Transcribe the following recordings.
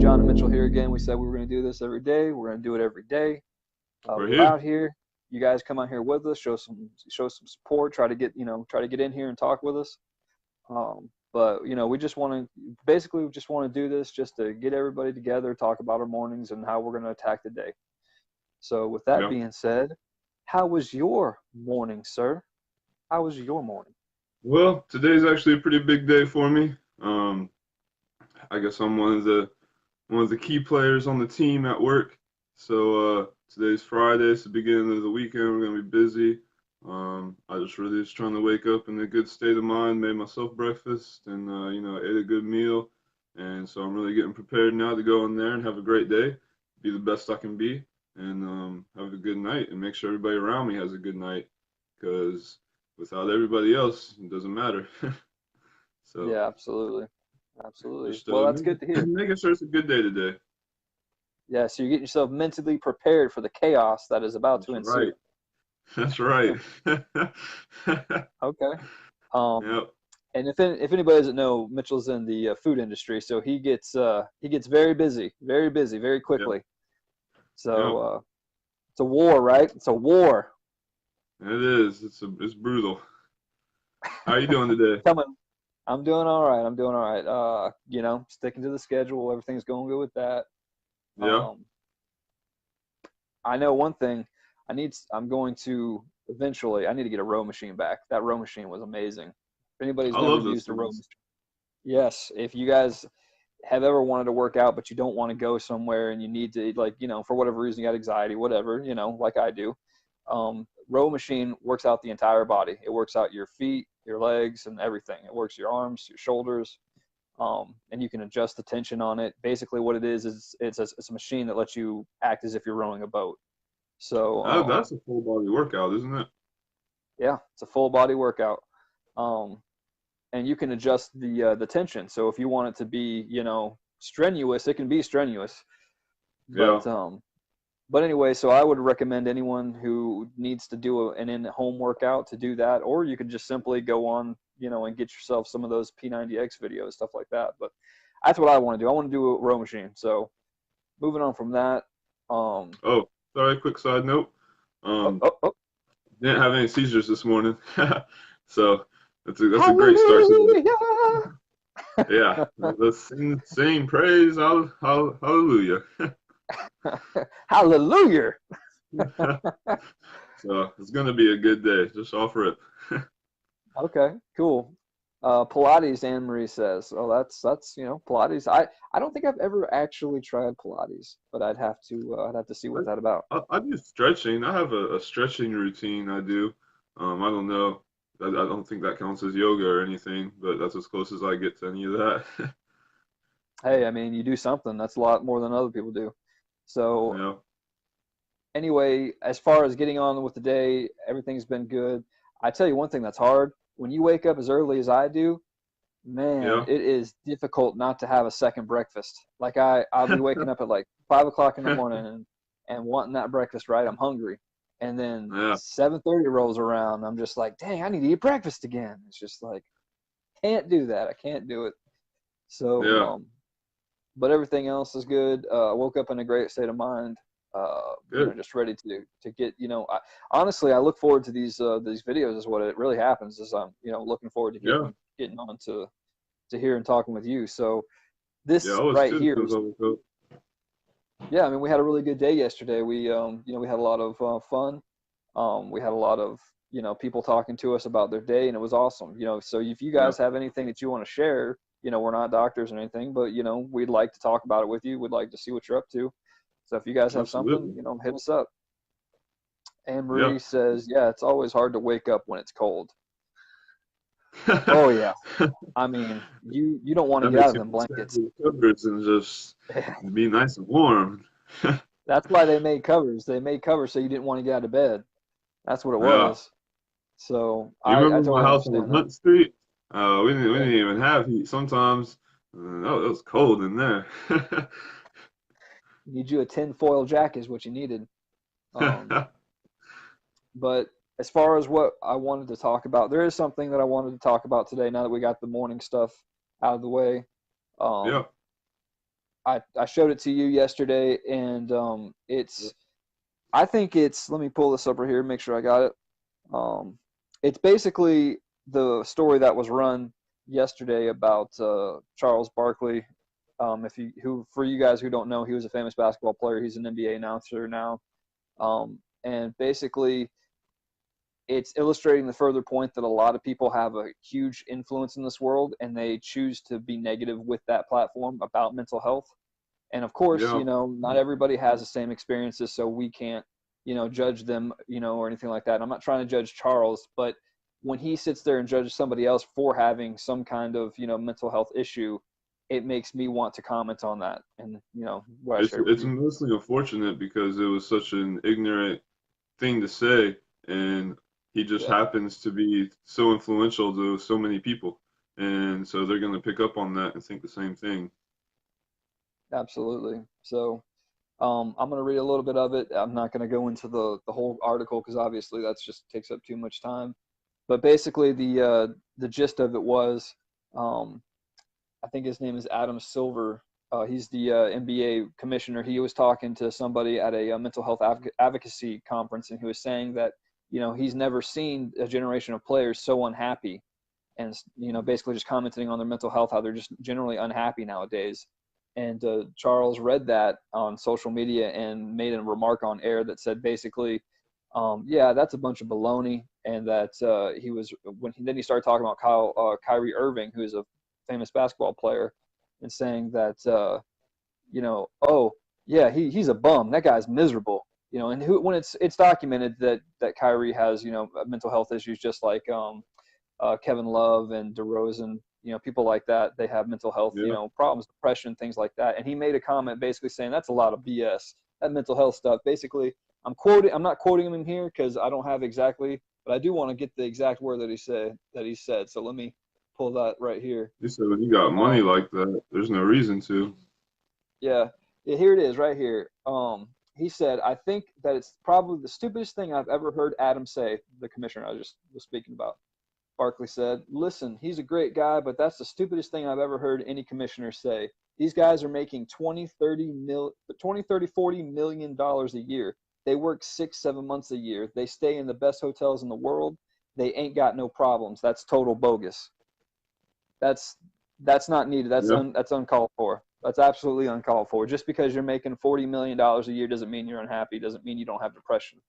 John and Mitchell here again. We said we were going to do this every day. We're going to do it every day. We're We're here. out here. You guys come out here with us. Show some support. Try to get in here and talk with us. But we just want to do this just to get everybody together, talk about our mornings and how we're going to attack the day. So with that being said, how was your morning, sir? How was your morning? Well, today's actually a pretty big day for me. I guess I'm one of the key players on the team at work. So today's Friday, it's the beginning of the weekend. We're gonna be busy. I just really was trying to wake up in a good state of mind, made myself breakfast, and ate a good meal. And so I'm really getting prepared now to go in there and have a great day, be the best I can be, and have a good night, and make sure everybody around me has a good night, because without everybody else, it doesn't matter. So Yeah, absolutely. just Well, that's good to hear. making sure it's a good day today. Yeah, so you're getting yourself mentally prepared for the chaos that is about to That's ensue. right. That's right. Okay. Yep. And if anybody doesn't know, Mitchell's in the food industry, so he gets very busy, very quickly. Yep. So it's a war, right? It's a war. It is. It's brutal. How are you doing today? I'm doing all right. Sticking to the schedule. Everything's going good with that. Yeah. I know one thing. I'm going to eventually. I need to get a row machine back. That row machine was amazing. If anybody's I never love those used a row things. machine, yes. If you guys have ever wanted to work out, but you don't want to go somewhere and you need to, for whatever reason, you got anxiety, whatever, like I do. Row machine works out the entire body. It works out your feet, your legs, and everything. It works your arms, your shoulders, and you can adjust the tension on it. Basically, what it is it's a machine that lets you act as if you're rowing a boat. So That's a full body workout, isn't it? yeah, it's a full body workout, and you can adjust the tension. So if you want it to be strenuous, it can be strenuous. Yeah. But anyway, so I would recommend anyone who needs to do an in-home workout to do that, or you could just simply go on, and get yourself some of those P90X videos, stuff like that. But that's what I want to do. I want to do a row machine. So moving on from that. Oh, sorry. Quick side note. Oh, Um, oh, oh. Didn't have any seizures this morning, so that's a great start to Hallelujah! the. Yeah. Let's sing praise, hallelujah. Hallelujah! So it's gonna be a good day. Just offer it. Okay, cool. Pilates, Anne Marie says. Oh, that's Pilates. I don't think I've ever actually tried Pilates, but I'd have to see what that's about. I do stretching. I have a stretching routine I do. I don't know. I don't think that counts as yoga or anything, but that's as close as I get to any of that. Hey, I mean, you do something. That's a lot more than other people do. So Yeah. anyway, as far as getting on with the day, everything's been good. I tell you one thing that's hard. When you wake up as early as I do, man, Yeah. it is difficult not to have a second breakfast. Like I'll be waking up at like 5 o'clock in the morning and wanting that breakfast, right? I'm hungry. And then Yeah. 7:30 rolls around. I'm just like, dang, I need to eat breakfast again. It's just like, can't do that. I can't do it. So, Yeah. but everything else is good. I woke up in a great state of mind. Good. Just ready to get. Honestly, I look forward to these videos. Is what it really happens. Is I'm looking forward to Yeah. getting on to here and talking with you. So Yeah. this I was right too. here Because was, I was yeah. I mean, we had a really good day yesterday. We we had a lot of fun. We had a lot of people talking to us about their day, and it was awesome. So if you Yeah. guys have anything that you want to share, we're not doctors or anything, but we'd like to talk about it with you. We'd like to see what you're up to. So if you guys have something, Absolutely. hit us up. Anne Yeah. Marie says, yeah, it's always hard to wake up when it's cold. Oh yeah. I mean, you don't want to That get out makes of you them want to stay blankets. under the covers and just be nice and warm. That's why they made covers. They made covers so you didn't want to get out of bed. That's what it Yeah. was. So You I remember my totally house on understand that. Hunt Street? We Yeah. didn't even have heat sometimes. It was cold in there. You need you a tinfoil jacket is what you needed. Um, but as far as what I wanted to talk about, there is something that I wanted to talk about today now that we got the morning stuff out of the way. Yeah. Um, I showed it to you yesterday, and I think it's, let me pull this up right here, make sure I got it. It's basically the story that was run yesterday about Charles Barkley. For you guys who don't know, he was a famous basketball player. He's an NBA announcer now. And basically, it's illustrating the further point that a lot of people have a huge influence in this world, and they choose to be negative with that platform about mental health. And of course, Yeah. not everybody has the same experiences, so we can't, judge them, or anything like that. I'm not trying to judge Charles, but when he sits there and judges somebody else for having some kind of, mental health issue, it makes me want to comment on that. And, what I shared with It's you. mostly unfortunate because it was such an ignorant thing to say, and he just Yeah, happens to be so influential to so many people, and so they're going to pick up on that and think the same thing. absolutely. So I'm going to read a little bit of it. I'm not going to go into the whole article because obviously that's just takes up too much time. But basically, the gist of it was, um, I think his name is Adam Silver. He's the NBA commissioner. He was talking to somebody at a mental health advocacy conference, and he was saying that he's never seen a generation of players so unhappy, and basically just commenting on their mental health, how they're just generally unhappy nowadays. And Charles read that on social media and made a remark on air that said basically, yeah, that's a bunch of baloney, and that then he started talking about Kyrie Irving, who is a famous basketball player, and saying that oh yeah, he's a bum. That guy's miserable. And when it's documented that Kyrie has mental health issues, just like Kevin Love and DeRozan, people like that. They have mental health, Yeah, problems, depression, things like that. And he made a comment basically saying that's a lot of BS. That mental health stuff. Basically, I'm not quoting him in here because I don't have exactly, but I do want to get the exact word that he said. So let me pull that right here. he said when you got money Um, like that, there's no reason to. yeah, here it is, right here. He said, I think that it's probably the stupidest thing I've ever heard Adam say, the commissioner I just was speaking about. Barkley said, listen, he's a great guy, but that's the stupidest thing I've ever heard any commissioner say. These guys are making 20, 30, 40 million dollars a year. They work 6, 7 months a year. They stay in the best hotels in the world. They ain't got no problems. That's total bogus. That's that's not needed. Yeah, That's uncalled for. That's absolutely uncalled for. Just because you're making $40 million a year doesn't mean you're unhappy. Doesn't mean you don't have depression.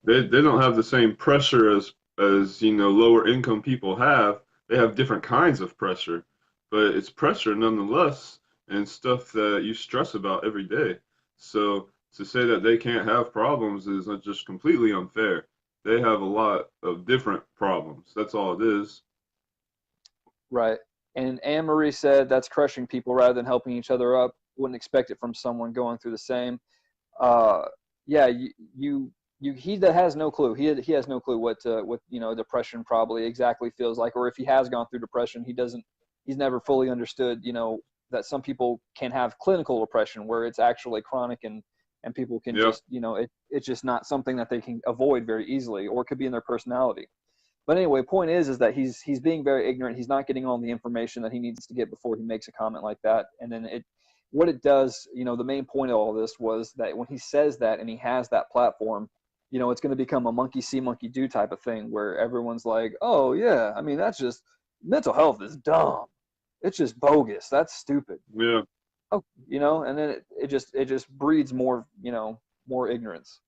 they don't have the same pressure as lower income people have. They have different kinds of pressure, but it's pressure nonetheless, and stuff that you stress about every day. So to say that they can't have problems is not just completely unfair. They have a lot of different problems. That's all it is. Right. And Anne Marie said that's crushing people rather than helping each other up. Wouldn't expect it from someone going through the same. Uh, yeah, he that has no clue. He has no clue what depression probably exactly feels like, or if he has gone through depression, he's never fully understood that some people can have clinical depression where it's actually chronic, and people can Yeah, just it's just not something that they can avoid very easily, or it could be in their personality. But anyway, point is that he's being very ignorant. He's not getting all the information that he needs to get before he makes a comment like that. And then what it does, the main point of all this was that when he says that and he has that platform, it's going to become a monkey see, monkey do type of thing where everyone's like, oh yeah, I mean that's just mental health is dumb. It's just bogus. That's stupid. yeah. Oh, and then it just breeds more ignorance.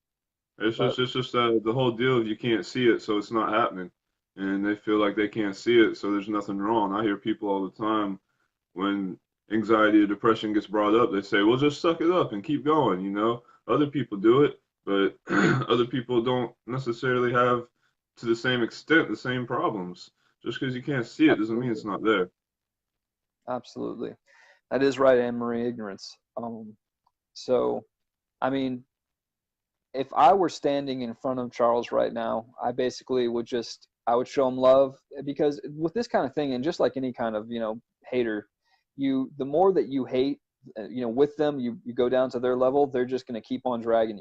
But It's just that the whole deal of you can't see it, so it's not happening, and they feel like they can't see it, so there's nothing wrong. I hear people all the time when anxiety or depression gets brought up, they say, "Well, just suck it up and keep going." Other people do it, but other people don't necessarily have to the same extent the same problems. Just because you can't see it doesn't mean it's absolutely, not there. absolutely. That is right, Anne Marie. Ignorance. So, I mean, if I were standing in front of Charles right now, I would show him love because with this kind of thing, and just like any kind of hater, the more that you hate, with them, you go down to their level, they're just going to keep on dragging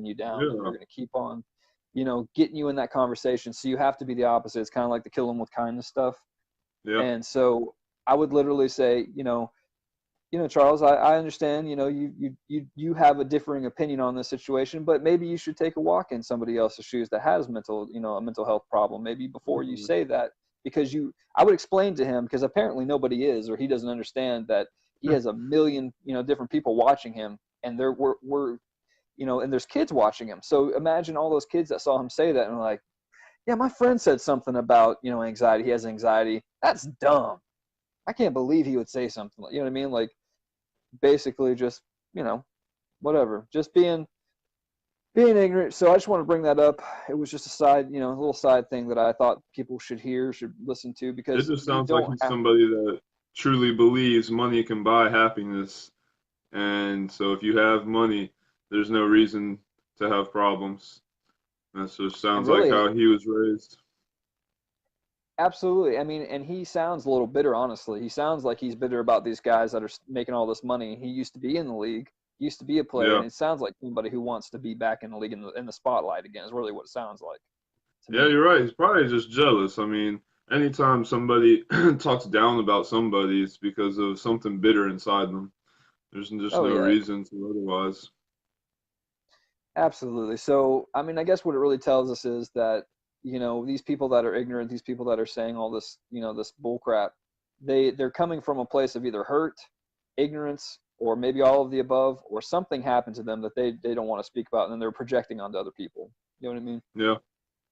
you down, and they're Yeah, going to keep on, getting you in that conversation. So you have to be the opposite. It's kind of like the kill them with kindness stuff. yeah, And so I would literally say, Charles, I understand, you have a differing opinion on this situation, but maybe you should take a walk in somebody else's shoes that has a mental health problem. Maybe before you Mhm. say that, because I would explain to him, because apparently nobody is, or he doesn't understand that he has a million, different people watching him, and and there's kids watching him. So imagine all those kids that saw him say that and were like, yeah, my friend said something about, anxiety. He has anxiety. That's dumb. I can't believe he would say something like, you know what I mean? Like, basically just, whatever, just being ignorant. So I just want to bring that up. It was just a side, a little side thing that I thought people should hear, should listen to, It because just you sounds like don't he's have. somebody that truly believes money can buy happiness. And so if you have money, there's no reason to have problems. That just And sounds like really, how he was raised. absolutely. I mean, and he sounds a little bitter, honestly. He sounds like he's bitter about these guys that are making all this money. He used to be in the league, he used to be a player, Yeah. and it sounds like somebody who wants to be back in the league, in the spotlight again, is really what it sounds like to Yeah, me. you're right. He's probably just jealous. I mean, anytime somebody talks down about somebody, it's because of something bitter inside them. There's just Oh no yeah, reason to otherwise. absolutely. So, I mean, I guess what it really tells us is that, these people that are ignorant, these people that are saying all this, this bull crap, they're coming from a place of either hurt, ignorance, or maybe all of the above, or something happened to them that they don't want to speak about, and then they're projecting onto other people. You know what I mean? Yeah,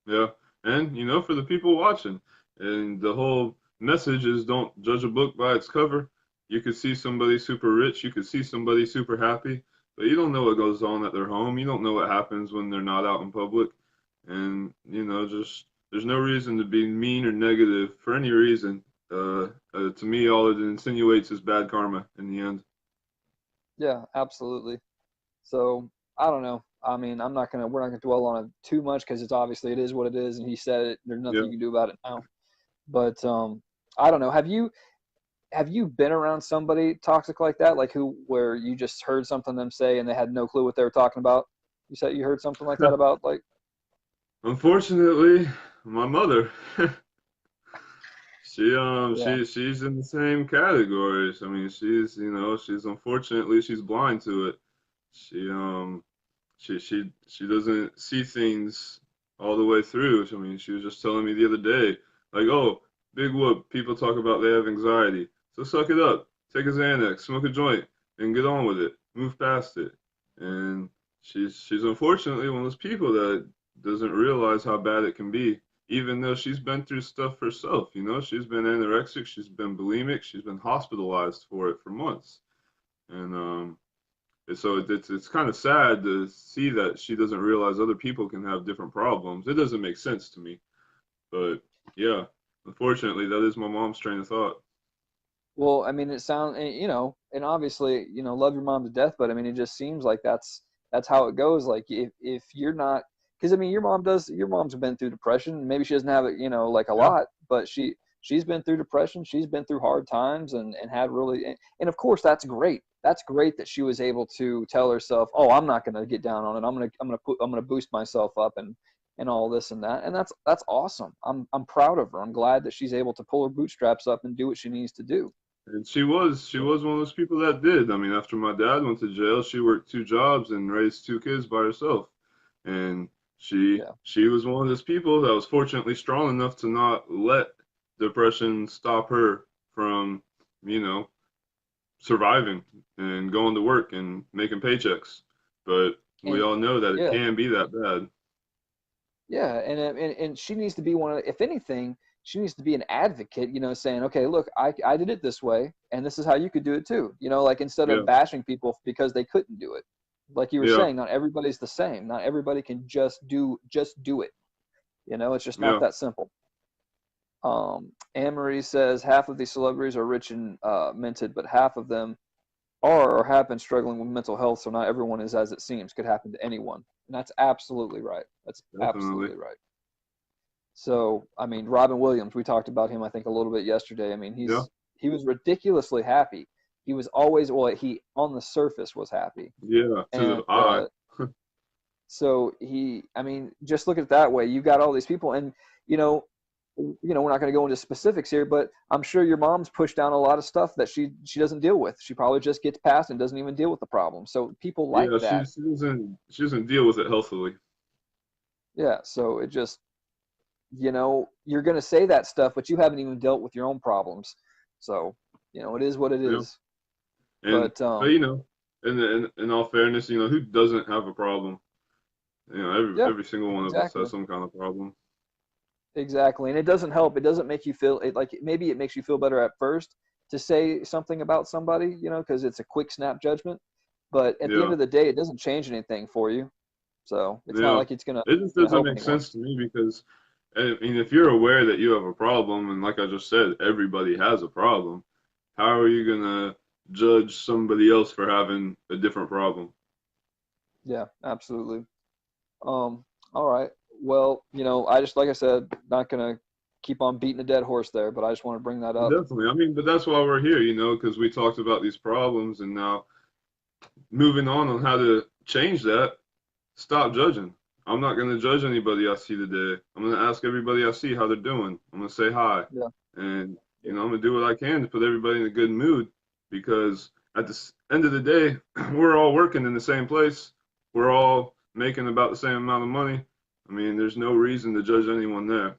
yeah. And, for the people watching, and the whole message is don't judge a book by its cover. You could see somebody super rich, you could see somebody super happy, but you don't know what goes on at their home. You don't know what happens when they're not out in public. And, just there's no reason to be mean or negative for any reason. To me, all it insinuates is bad karma in the end. Yeah, absolutely. So I don't know. I mean, we're not gonna dwell on it too much, because it is what it is, and he said it. There's nothing Yeah. you can do about it now. But I don't know. Have you been around somebody toxic like that, like where you just heard something them say and they had no clue what they were talking about? You said you heard something like that about, like. Unfortunately, my mother. Yeah. She's in the same categories. I mean, she's unfortunately she's blind to it. She she doesn't see things all the way through. I mean, she was just telling me the other day, like, oh, big whoop, people talk about they have anxiety. So suck it up, take a Xanax, smoke a joint, and get on with it. Move past it. And she's unfortunately one of those people that doesn't realize how bad it can be, even though she's been through stuff herself. She's been anorexic, she's been bulimic, she's been hospitalized for it for months. And so it's kind of sad to see that she doesn't realize other people can have different problems. It doesn't make sense to me, but yeah, unfortunately, that is my mom's train of thought. Well, I mean, it sounds, and obviously, love your mom to death, but I mean, it just seems like that's how it goes. Like, if you're not, because I mean, your mom's been through depression. Maybe she doesn't have it, like a Yeah, lot, but she's been through depression. She's been through hard times, and had really, and of course, that's great. That's great that she was able to tell herself, oh, I'm not going to get down on it. I'm going to boost myself up, and all this and that, and that's awesome. I'm proud of her. I'm glad that she's able to pull her bootstraps up and do what she needs to do. and she was one of those people that did. I mean, after my dad went to jail, she worked two jobs and raised two kids by herself, and Yeah. she was one of those people that was fortunately strong enough to not let depression stop her from, you know, surviving and going to work and making paychecks. But we And all know that it yeah, can be that bad. yeah, and she needs to be one of, if anything, she needs to be an advocate, saying, okay, look, I did it this way, and this is how you could do it too. Like, instead of Yeah, bashing people because they couldn't do it. Like you were yeah, saying, not everybody's the same. Not everybody can just do it. It's just not yeah. that simple. Anne Marie says half of these celebrities are rich and minted, but half of them are or have been struggling with mental health. So not everyone is as it seems. Could happen to anyone, and that's absolutely right. That's Definitely. absolutely right. So, I mean, Robin Williams, we talked about him, I think, a little bit yesterday. I mean, Yeah, he was ridiculously happy. He was always, well, he on the surface was happy, yeah. To and the eye. so I mean, just look at it that way. You got all these people, and you know, we're not going to go into specifics here, but I'm sure your mom's pushed down a lot of stuff that she doesn't deal with. She probably just gets past and doesn't even deal with the problem. So people like Yeah, that. she doesn't deal with it healthily. Yeah. So it just, you're going to say that stuff, but you haven't even dealt with your own problems. So, it is what it Yeah. is. And But, but in all fairness, who doesn't have a problem? yeah, Every single one of us exactly. has some kind of problem. Exactly. And it doesn't help. It doesn't make you feel it, like maybe it makes you feel better at first to say something about somebody, because it's a quick snap judgment. But at the end Yeah. of the day, it doesn't change anything for you. So it's not Yeah. like it's gonna It just gonna doesn't help make anyone. sense to me because I mean, if you're aware that you have a problem, and like I just said, everybody has a problem, how are you gonna judge somebody else for having a different problem? Yeah, absolutely. All right. Well, I just like I said, not gonna keep on beating a dead horse there, but I just want to bring that up. Definitely. I mean, but that's why we're here, because we talked about these problems, and now moving on how to change that. Stop judging. I'm not gonna judge anybody I see today. I'm gonna ask everybody I see how they're doing. I'm gonna say hi, Yeah. and Yeah. I'm gonna do what I can to put everybody in a good mood because at the end of the day, we're all working in the same place. We're all making about the same amount of money. I mean, there's no reason to judge anyone there.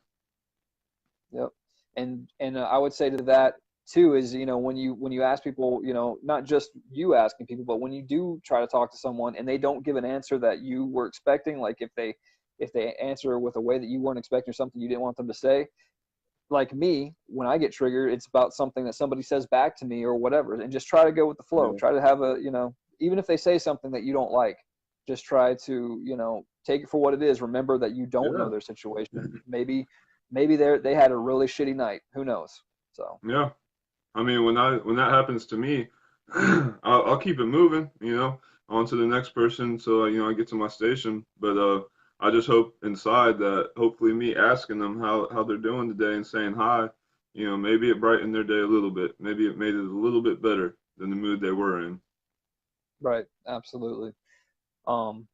Yep. And I would say to that too is, when you ask people, not just you asking people, but when you do try to talk to someone and they don't give an answer that you were expecting, like if they answer with a way that you weren't expecting or something you didn't want them to say, like me, when I get triggered, it's about something that somebody says back to me or whatever, and just try to go with the flow. Yeah, Try to have even if they say something that you don't like, just try to, take it for what it is. Remember that you don't know yeah, their situation. Maybe they had a really shitty night. Who knows? So, yeah. I mean, when that happens to me, I'll keep it moving, on to the next person. So I get to my station. But I just hope inside that hopefully me asking them how they're doing today and saying hi, maybe it brightened their day a little bit. Maybe it made it a little bit better than the mood they were in. right, absolutely. Um,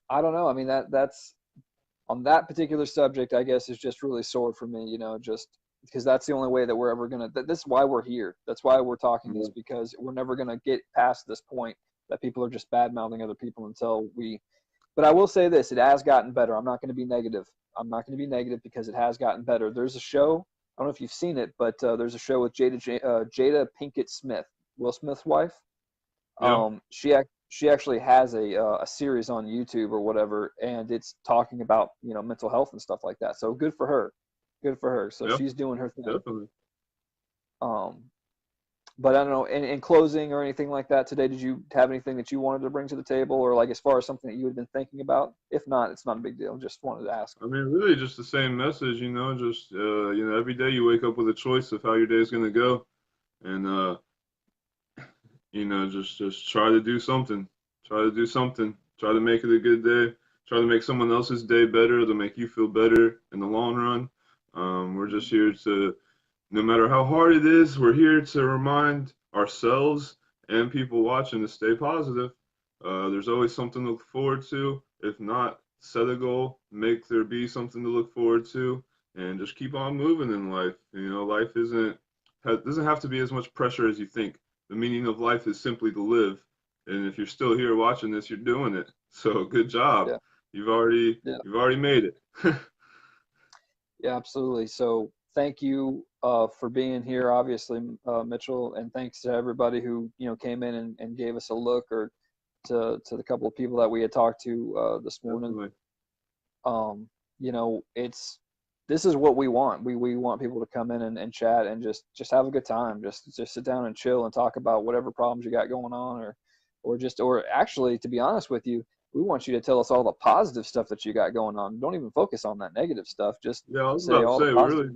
I don't know. I mean, that's on that particular subject, I guess, is just really sore for me, just because that's the only way that we're ever going to, this is why we're here. That's why we're talking this, Yeah, because we're never going to get past this point that people are just bad mouthing other people but I will say this, it has gotten better. I'm not going to be negative. I'm not going to be negative because it has gotten better. There's a show, I don't know if you've seen it, but there's a show with Jada Pinkett Smith, Will Smith's wife. yeah, She actually has a series on YouTube or whatever, and it's talking about mental health and stuff like that. So good for her. So yeah, she's doing her thing. definitely. Um, but I don't know. In closing or anything like that today, did you have anything that you wanted to bring to the table, or like as far as something that you had been thinking about? If not, it's not a big deal. Just wanted to ask. I mean, really, just the same message, just every day you wake up with a choice of how your day is gonna go, and just try to do something. Try to do something. Try to make it a good day. Try to make someone else's day better to make you feel better in the long run. We're just here to, no matter how hard it is, we're here to remind ourselves and people watching to stay positive. There's always something to look forward to. If not, set a goal, make there be something to look forward to, and just keep on moving in life. Life doesn't have to be as much pressure as you think. The meaning of life is simply to live. And if you're still here watching this, you're doing it. So good job. Yeah, yeah, You've already made it. yeah, absolutely. So thank you for being here, obviously, Mitchell, and thanks to everybody who came in and gave us a look, or to the couple of people that we had talked to this morning. Definitely. um, it's this is what we want. We want people to come in and chat and just have a good time. Just sit down and chill and talk about whatever problems you got going on, or actually, to be honest with you, we want you to tell us all the positive stuff that you got going on. Don't even focus on that negative stuff. Just Yeah, I was say about to all the say positive.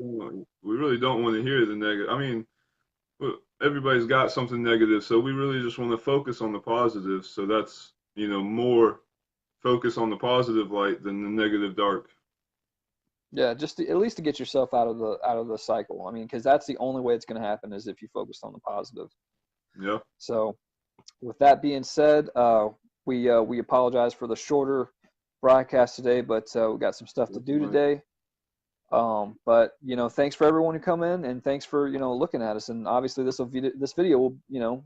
we really don't want to hear the negative. I mean, everybody's got something negative, so we really just want to focus on the positive. So that's more focus on the positive light than the negative dark. Yeah, at least to get yourself out of the cycle. I mean, because that's the only way it's going to happen is if you focus on the positive. Yeah, So with that being said, we apologize for the shorter broadcast today, but we got some stuff to do definitely. today. But thanks for everyone who come in, and thanks for looking at us. And obviously this video will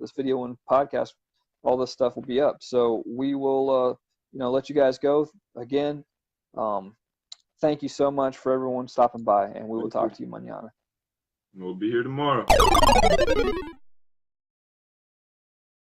this video and podcast, all this stuff will be up. So we will let you guys go again. Thank you so much for everyone stopping by, and we will talk to you mañana. We'll be here tomorrow.